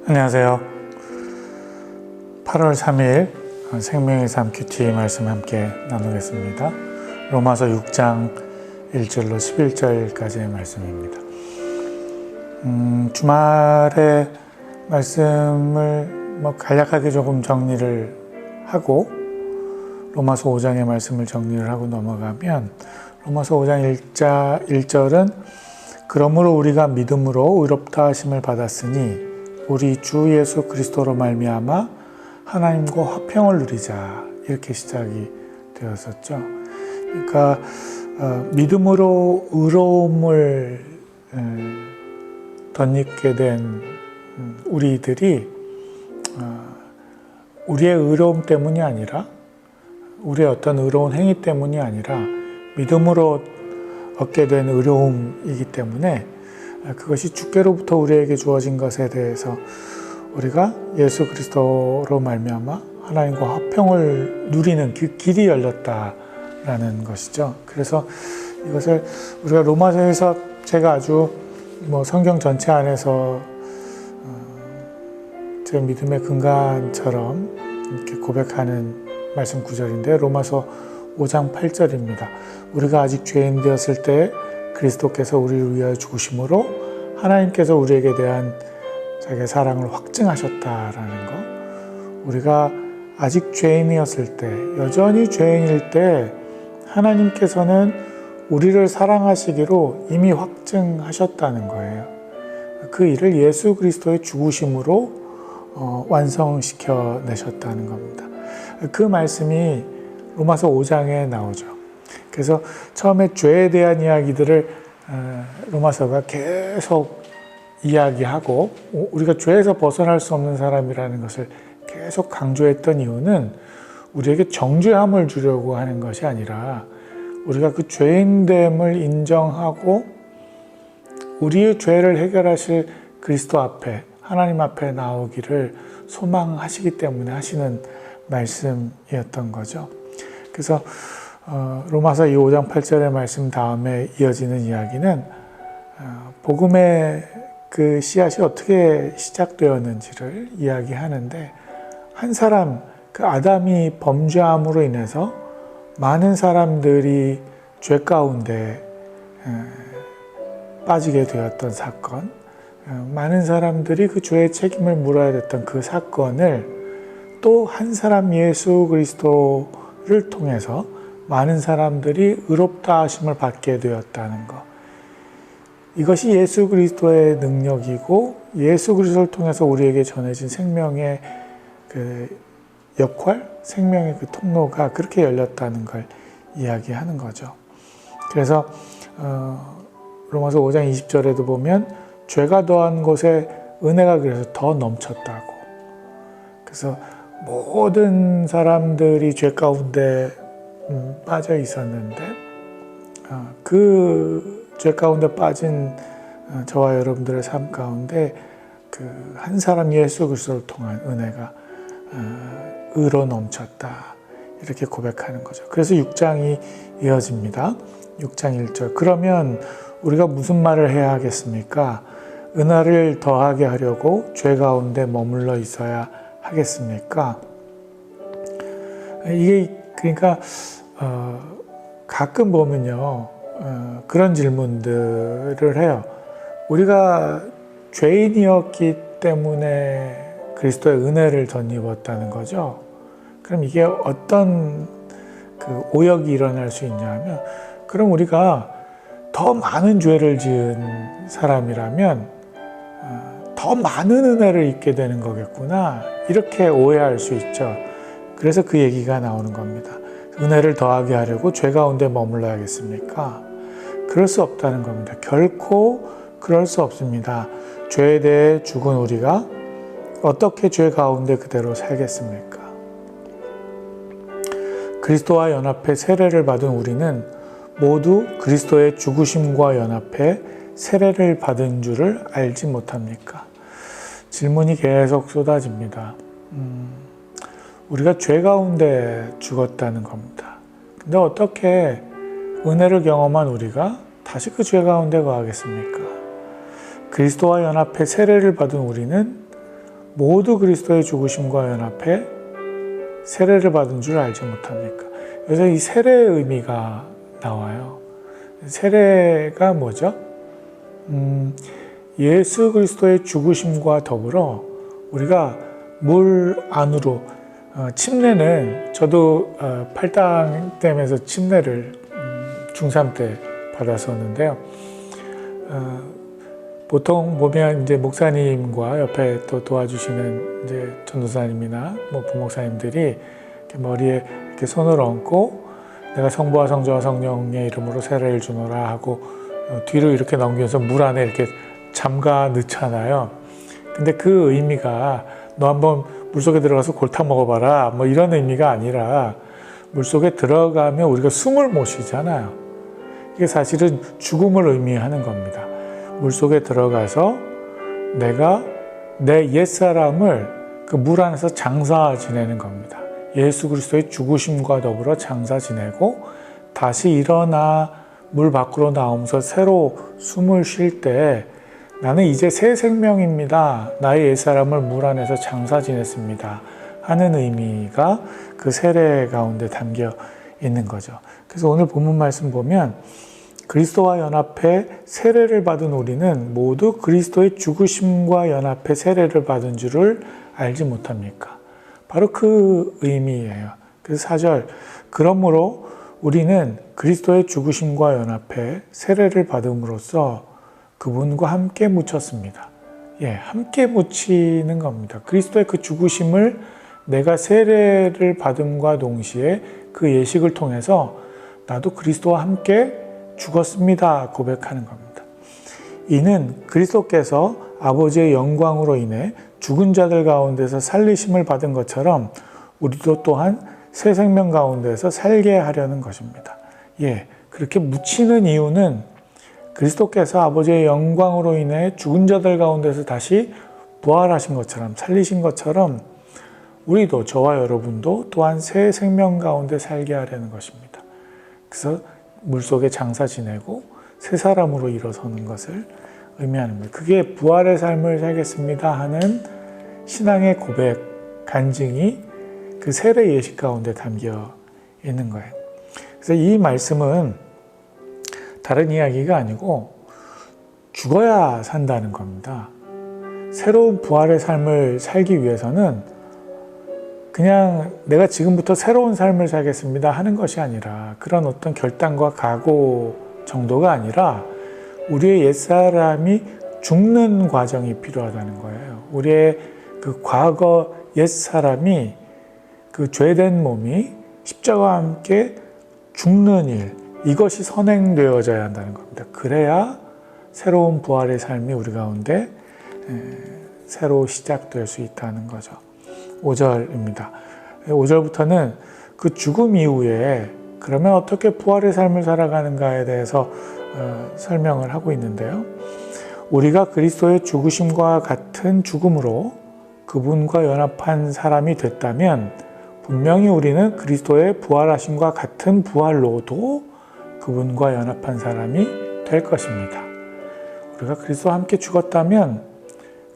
안녕하세요. 8월 3일 생명의 삶 큐티 말씀 함께 나누겠습니다. 로마서 6장 1절로 11절까지의 말씀입니다. 주말에 말씀을 간략하게 조금 정리를 하고 로마서 5장의 말씀을 정리를 하고 넘어가면 로마서 5장 1절은 그러므로 우리가 믿음으로 의롭다 하심을 받았으니 우리 주 예수 그리스도로 말미암아 하나님과 화평을 누리자, 이렇게 시작이 되었었죠. 그러니까 믿음으로 의로움을 덧입게 된 우리들이 우리의 의로움 때문이 아니라, 우리의 어떤 의로운 행위 때문이 아니라 믿음으로 얻게 된 의로움이기 때문에 그것이 주께로부터 우리에게 주어진 것에 대해서 우리가 예수 그리스도로 말미암아 하나님과 화평을 누리는 그 길이 열렸다라는 것이죠. 그래서 이것을 우리가 로마서에서 제가 아주 성경 전체 안에서 제 믿음의 근간처럼 이렇게 고백하는 말씀 구절인데, 로마서 5장 8절입니다. 우리가 아직 죄인 되었을 때 그리스도께서 우리를 위하여 죽으심으로 하나님께서 우리에게 대한 자기의 사랑을 확증하셨다라는 것. 우리가 아직 죄인이었을 때, 여전히 죄인일 때 하나님께서는 우리를 사랑하시기로 이미 확증하셨다는 거예요. 그 일을 예수 그리스도의 죽으심으로 완성시켜 내셨다는 겁니다. 그 말씀이 로마서 5장에 나오죠. 그래서 처음에 죄에 대한 이야기들을 로마서가 계속 이야기하고 우리가 죄에서 벗어날 수 없는 사람이라는 것을 계속 강조했던 이유는 우리에게 정죄함을 주려고 하는 것이 아니라 우리가 그 죄인됨을 인정하고 우리의 죄를 해결하실 그리스도 앞에, 하나님 앞에 나오기를 소망하시기 때문에 하시는 말씀이었던 거죠. 그래서 로마서 5장 8절의 말씀 다음에 이어지는 이야기는 복음의 그 씨앗이 어떻게 시작되었는지를 이야기하는데, 한 사람, 그 아담이 범죄함으로 인해서 많은 사람들이 죄 가운데 빠지게 되었던 사건, 많은 사람들이 그 죄의 책임을 물어야 됐던 그 사건을 또 한 사람 예수 그리스도를 통해서 많은 사람들이 의롭다 하심을 받게 되었다는 것. 이것이 예수 그리스도의 능력이고 예수 그리스도를 통해서 우리에게 전해진 생명의 그 역할, 생명의 그 통로가 그렇게 열렸다는 걸 이야기하는 거죠. 그래서 로마서 5장 20절에도 보면 죄가 더한 곳에 은혜가 그래서 더 넘쳤다고. 그래서 모든 사람들이 죄 가운데 빠져 있었는데 그 죄 가운데 빠진 저와 여러분들의 삶 가운데 그 한 사람 예수 그리스도를 통한 은혜가 의로 넘쳤다, 이렇게 고백하는 거죠. 그래서 6장이 이어집니다. 6장 1절. 그러면 우리가 무슨 말을 해야 하겠습니까? 은혜를 더하게 하려고 죄 가운데 머물러 있어야 하겠습니까? 이게 그러니까 가끔 보면요, 그런 질문들을 해요. 우리가 죄인이었기 때문에 그리스도의 은혜를 덧입었다는 거죠. 그럼 이게 어떤 그 오역이 일어날 수 있냐면, 그럼 우리가 더 많은 죄를 지은 사람이라면 더 많은 은혜를 입게 되는 거겠구나, 이렇게 오해할 수 있죠. 그래서 그 얘기가 나오는 겁니다. 은혜를 더하게 하려고 죄 가운데 머물러야겠습니까? 그럴 수 없다는 겁니다. 결코 그럴 수 없습니다. 죄에 대해 죽은 우리가 어떻게 죄 가운데 그대로 살겠습니까? 그리스도와 연합해 세례를 받은 우리는 모두 그리스도의 죽으심과 연합해 세례를 받은 줄을 알지 못합니까? 질문이 계속 쏟아집니다. 우리가 죄 가운데 죽었다는 겁니다. 근데 어떻게 은혜를 경험한 우리가 다시 그 죄 가운데 거하겠습니까? 그리스도와 연합해 세례를 받은 우리는 모두 그리스도의 죽으심과 연합해 세례를 받은 줄 알지 못합니까? 그래서 이 세례의 의미가 나와요. 세례가 뭐죠? 예수 그리스도의 죽으심과 더불어 우리가 물 안으로 침례는 저도 팔당댐에서 침례를 중3 때 받았었는데요. 보통 보면 이제 목사님과 옆에 또 도와주시는 이제 전도사님이나 뭐 부목사님들이 이렇게 머리에 이렇게 손을 얹고 내가 성부와 성자와 성령의 이름으로 세례를 주노라 하고 뒤로 이렇게 넘기면서 물 안에 이렇게 잠가 넣잖아요. 근데 그 의미가 너 한번 물속에 들어가서 골탕 먹어봐라 뭐 이런 의미가 아니라 물속에 들어가면 우리가 숨을 못 쉬잖아요. 이게 사실은 죽음을 의미하는 겁니다. 물속에 들어가서 내가 내 옛사람을 그 물 안에서 장사 지내는 겁니다. 예수 그리스도의 죽으심과 더불어 장사 지내고 다시 일어나 물 밖으로 나오면서 새로 숨을 쉴 때 나는 이제 새 생명입니다. 나의 옛사람을 물 안에서 장사 지냈습니다. 하는 의미가 그 세례 가운데 담겨 있는 거죠. 그래서 오늘 본문 말씀 보면 그리스도와 연합해 세례를 받은 우리는 모두 그리스도의 죽으심과 연합해 세례를 받은 줄을 알지 못합니까? 바로 그 의미예요. 그래서 4절, 그러므로 우리는 그리스도의 죽으심과 연합해 세례를 받음으로써 그분과 함께 묻혔습니다. 함께 묻히는 겁니다. 그리스도의 그 죽으심을 내가 세례를 받음과 동시에 그 예식을 통해서 나도 그리스도와 함께 죽었습니다. 고백하는 겁니다. 이는 그리스도께서 아버지의 영광으로 인해 죽은 자들 가운데서 살리심을 받은 것처럼 우리도 또한 새 생명 가운데서 살게 하려는 것입니다. 그렇게 묻히는 이유는 그리스도께서 아버지의 영광으로 인해 죽은 자들 가운데서 다시 부활하신 것처럼 살리신 것처럼 우리도 저와 여러분도 또한 새 생명 가운데 살게 하려는 것입니다. 그래서 물속에 장사 지내고 새 사람으로 일어서는 것을 의미하는 거예요. 그게 부활의 삶을 살겠습니다 하는 신앙의 고백, 간증이 그 세례 예식 가운데 담겨 있는 거예요. 그래서 이 말씀은 다른 이야기가 아니고 죽어야 산다는 겁니다. 새로운 부활의 삶을 살기 위해서는 그냥 내가 지금부터 새로운 삶을 살겠습니다 하는 것이 아니라 그런 어떤 결단과 각오 정도가 아니라 우리의 옛사람이 죽는 과정이 필요하다는 거예요. 우리의 그 과거 옛사람이 그 죄된 몸이 십자가와 함께 죽는 일, 이것이 선행되어져야 한다는 겁니다. 그래야 새로운 부활의 삶이 우리 가운데 새로 시작될 수 있다는 거죠. 5절입니다. 5절부터는 그 죽음 이후에 그러면 어떻게 부활의 삶을 살아가는가에 대해서 설명을 하고 있는데요. 우리가 그리스도의 죽으심과 같은 죽음으로 그분과 연합한 사람이 됐다면 분명히 우리는 그리스도의 부활하심과 같은 부활로도 그분과 연합한 사람이 될 것입니다. 우리가 그리스도와 함께 죽었다면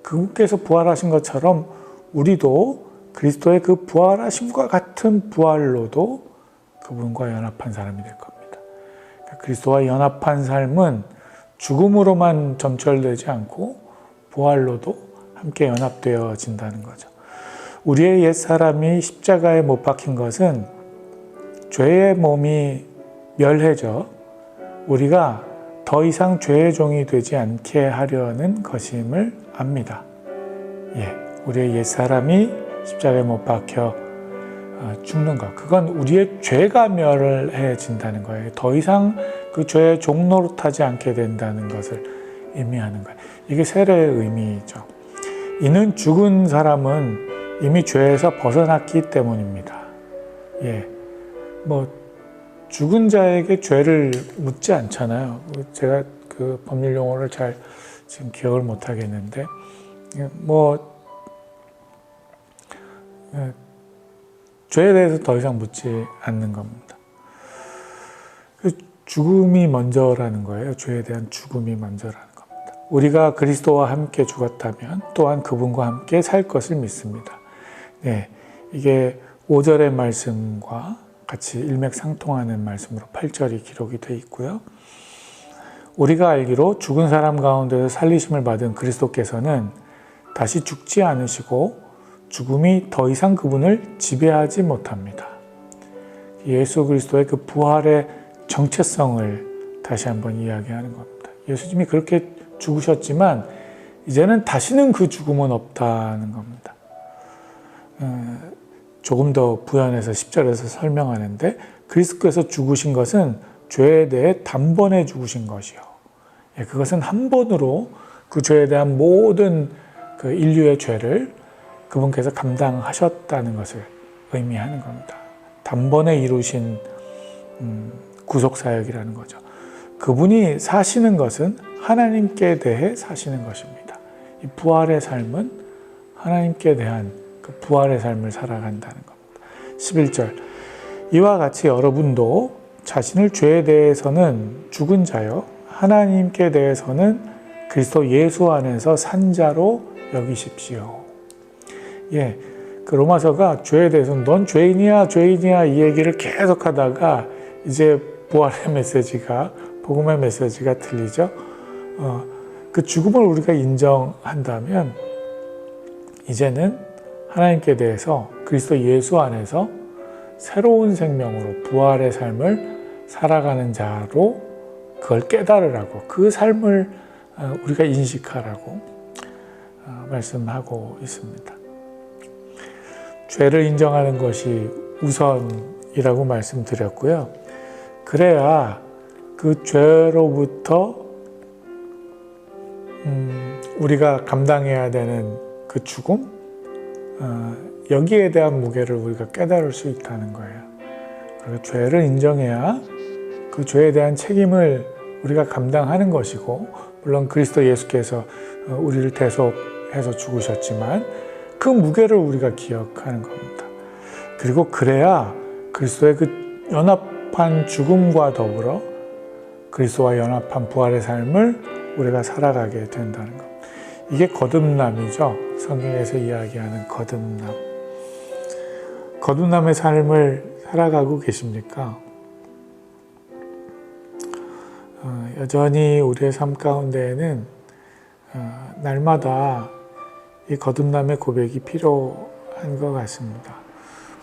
그분께서 부활하신 것처럼 우리도 그리스도의 그 부활하심과 같은 부활로도 그분과 연합한 사람이 될 겁니다. 그러니까 그리스도와 연합한 삶은 죽음으로만 점철되지 않고 부활로도 함께 연합되어진다는 거죠. 우리의 옛사람이 십자가에 못 박힌 것은 죄의 몸이 멸해져 우리가 더 이상 죄의 종이 되지 않게 하려는 것임을 압니다. 우리의 옛사람이 십자가에 못 박혀 죽는 것, 그건 우리의 죄가 멸해진다는 거예요. 더 이상 그 죄의 종노릇하지 않게 된다는 것을 의미하는 거예요. 이게 세례의 의미죠. 이는 죽은 사람은 이미 죄에서 벗어났기 때문입니다. 죽은 자에게 죄를 묻지 않잖아요. 제가 그 법률 용어를 잘 지금 기억을 못 하겠는데, 죄에 대해서 더 이상 묻지 않는 겁니다. 죽음이 먼저라는 거예요. 죄에 대한 죽음이 먼저라는 겁니다. 우리가 그리스도와 함께 죽었다면 또한 그분과 함께 살 것을 믿습니다. 네, 이게 5절의 말씀과 같이 일맥상통하는 말씀으로 8절이 기록이 되어 있고요. 우리가 알기로 죽은 사람 가운데서 살리심을 받은 그리스도께서는 다시 죽지 않으시고 죽음이 더 이상 그분을 지배하지 못합니다. 예수 그리스도의 그 부활의 정체성을 다시 한번 이야기하는 겁니다. 예수님이 그렇게 죽으셨지만 이제는 다시는 그 죽음은 없다는 겁니다. 조금 더 부연해서 10절에서 설명하는데 그리스도께서 죽으신 것은 죄에 대해 단번에 죽으신 것이요. 그것은 한 번으로 그 죄에 대한 모든 그 인류의 죄를 그분께서 감당하셨다는 것을 의미하는 겁니다. 단번에 이루신 구속사역이라는 거죠. 그분이 사시는 것은 하나님께 대해 사시는 것입니다. 이 부활의 삶은 하나님께 대한 그 부활의 삶을 살아간다는 겁니다. 11절 이와 같이 여러분도 자신을 죄에 대해서는 죽은 자요 하나님께 대해서는 그리스도 예수 안에서 산 자로 여기십시오. 그 로마서가 죄에 대해서는 넌 죄인이야 죄인이야 이 얘기를 계속 하다가 이제 부활의 메시지가 복음의 메시지가 들리죠. 그 죽음을 우리가 인정한다면 이제는 하나님께 대해서 그리스도 예수 안에서 새로운 생명으로 부활의 삶을 살아가는 자로 그걸 깨달으라고 그 삶을 우리가 인식하라고 말씀하고 있습니다. 죄를 인정하는 것이 우선이라고 말씀드렸고요. 그래야 그 죄로부터 우리가 감당해야 되는 그 죽음, 여기에 대한 무게를 우리가 깨달을 수 있다는 거예요. 그리고 죄를 인정해야 그 죄에 대한 책임을 우리가 감당하는 것이고, 물론 그리스도 예수께서 우리를 대속해서 죽으셨지만 그 무게를 우리가 기억하는 겁니다. 그리고 그래야 그리스도의 그 연합한 죽음과 더불어 그리스도와 연합한 부활의 삶을 우리가 살아가게 된다는 것. 이게 거듭남이죠. 성경에서 이야기하는 거듭남. 거듭남의 삶을 살아가고 계십니까? 여전히 우리의 삶 가운데에는 날마다 이 거듭남의 고백이 필요한 것 같습니다.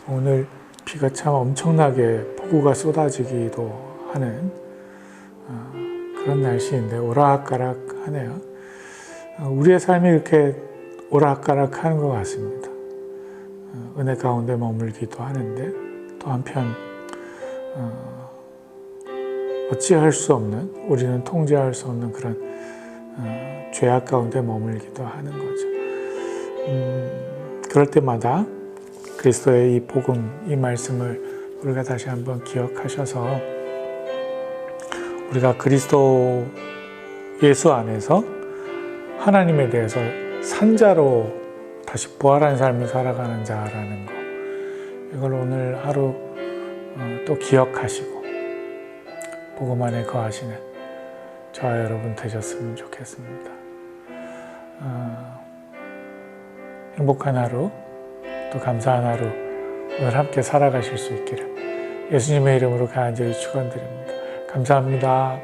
오늘 비가 참 엄청나게 폭우가 쏟아지기도 하는 그런 날씨인데 오락가락하네요. 우리의 삶이 이렇게 오락가락하는 것 같습니다. 은혜 가운데 머물기도 하는데 또 한편 어찌할 수 없는, 우리는 통제할 수 없는 그런 죄악 가운데 머물기도 하는 거죠. 그럴 때마다 그리스도의 이 복음, 이 말씀을 우리가 다시 한번 기억하셔서 우리가 그리스도 예수 안에서 하나님에 대해서 산자로 다시 부활한 삶을 살아가는 자라는 것, 이걸 오늘 하루 또 기억하시고 복음 안에 거하시는 저와 여러분 되셨으면 좋겠습니다. 행복한 하루, 또 감사한 하루 오늘 함께 살아가실 수 있기를 예수님의 이름으로 간절히 축원드립니다. 감사합니다.